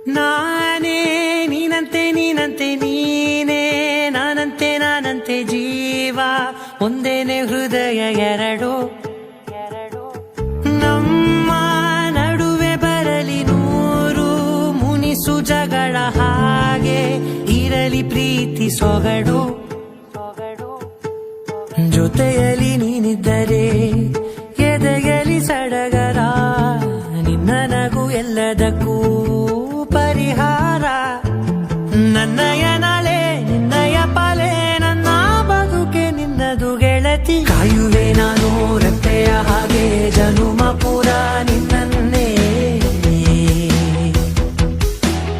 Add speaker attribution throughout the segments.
Speaker 1: ನಾನೇ ನೀನಂತೆ ನೀನಂತೆ ನೀನೇ ನಾನಂತೆ ಜೀವ ಒಂದೇನೆ ಹೃದಯ ಎರಡು ನಮ್ಮ ನಡುವೆ ಬರಲಿ ನೂರು ಮುನಿಸು ಜಗಳ ಹಾಗೆ ಇರಲಿ ಪ್ರೀತಿ ಸೊಗಡು ಜೊತೆಯಲ್ಲಿ ನೀನಿದ್ದರೆ ಎದೆಯಲಿ ಸಡಗರ ನಿನ್ನ ನಗು ಎಲ್ಲದಕ್ಕೂ ಪರಿಹಾರ ನನ್ನಯ ನಾಳೆ ನಿನ್ನಯ ಪಾಲೆ ನನ್ನ ಬದುಕೆ ನಿನ್ನದು ಗೆಳತಿ ಕಾಯುವೆ ನಾನು ರೆಪ್ಪೆಯ ಹಾಗೆ ಜನುಮ ಪುರ ನಿನ್ನನ್ನೇ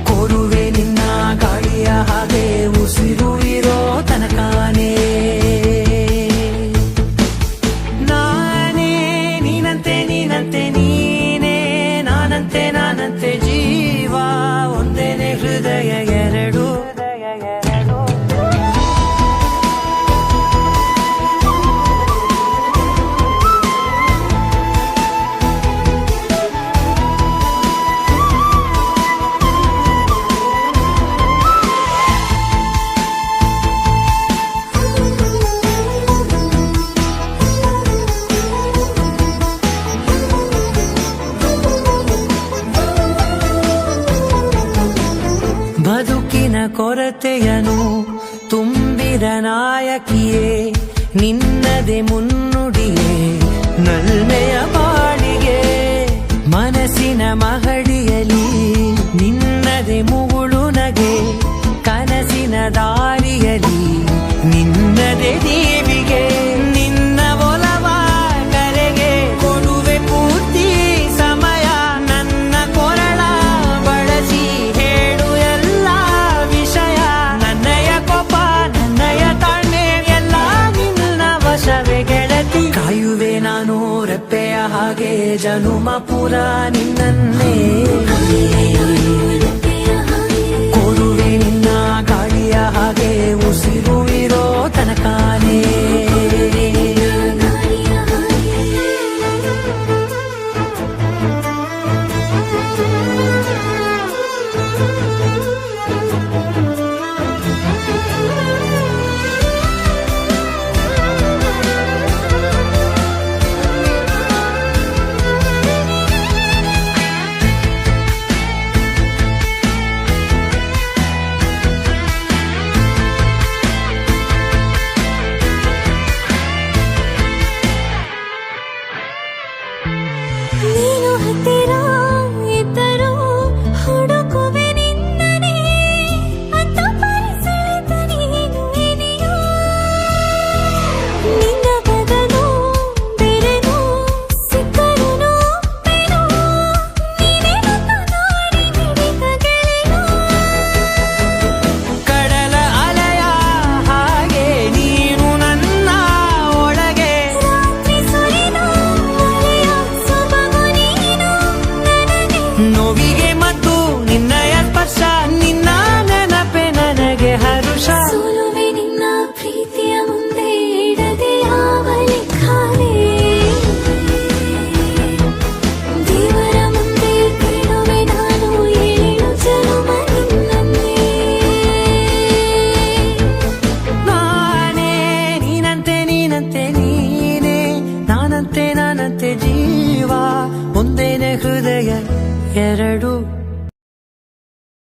Speaker 1: ಕೋರುವೆ ನಿನ್ನ ಗಾಳಿಯ ಹಾಗೆ ಉಸಿರು ಇರೋ ತನಕಾನೇ ನೀನಂತೆ ನೀನೇ ನಾನಂತೆ ಜೀವ ಒಂದೇನೆ ಹೃದಯ ಎರಡು ಬದುಕಿನ ಕೊರತೆಯನು ತುಂಬಿದ ನಾಯಕಿಯೇ ನಿನ್ನದೆ ಮುನ್ನುಡಿಯೇ ನಲ್ಮೆಯ ಬಾಳಿಗೆ ಮನಸ್ಸಿನ ಮಹಡಿಯಲಿ ನಿನ್ನದೆ ಮುಗುಳು ನಗೆ ಕನಸಿನ ದಾರಿಯಲಿ ನಿನ್ನದೆ ದೀವಿಗೆ ನಿನ್ನ ಒಲವ ಕರೆಗೆ ಕೊಡುವೆ ಪೂರ್ತಿ ಸಮಯ ನನ್ನ ಕೊರಳ ಬಳಸಿ ಹೇಳು ಎಲ್ಲ ವಿಷಯ ನನ್ನಯ ಕೋಪ ನನ್ನಯ ತಾಳ್ಮೆ ಎಲ್ಲ ನಿನ್ನ ವಶವೇ ಗೆಳತಿ ಕಾಯುವೆ ನಾನು ರೆಪ್ಪೆಯ ಹಾಗೆ ಜನುಮ ಪುರ ನಿನ್ನನ್ನೇ ಕೋರುವೆ ನಿನ್ನ ಗಾಳಿಯ ಹಾಗೆ ಉಸಿರು ಇರೋ ತನಕಾನೇ
Speaker 2: ನೀನು ಹತ್ತಿರ ಇದ್ದರೂ ಹುಡುಕುವೆ ನಿನ್ನನೇ ಅಂತ ಪರಿಸೆಳೆದ ನೀನು ಇದೆಯೋ ನಿನ್ನ ಬದಲು ಬೇರೆನೋ ಸಿಕ್ಕರೂ ಬೇನೋ ನೀನೇ ನನ್ನ ನಾಡಿ ಮಿಡಿತ ಗೆಳೆಯೋ
Speaker 1: ಕಡಲ ಅಲೆಯ ಹಾಗೆ ನೀನು ನನ್ನ ಒಳಗೆ
Speaker 2: ರಾತ್ರಿ ಸುರಿದ ಮಳೆಯ ಸೊಬಗು ನೀನು ನನಗೆ
Speaker 1: ನೋವಿಗೆ ಮತ್ತು ನಿನ್ನಯ ಸ್ಪರ್ಶ ನಿನ್ನ ನೆನಪೆ ನನಗೆ ಹರುಷ
Speaker 2: ಸೋಲುವೆ ನಿನ್ನ ಪ್ರೀತಿಯ ಮುಂದೆ ಇಡದೆ ಯಾವ ಲೆಕ್ಕವೇ ದೇವರ ಮುಂದೆ ಕೇಳುವೆ ನಾನು ಏಳು ಜನುಮ ನಿನ್ನನ್ನೇ
Speaker 1: ನಾನೇ ನೀನಂತೆ ನೀನೇ ನಾನಂತೆ ಜೀವ ಒಂದೇನೆ ಹೃದಯ ಎರಡು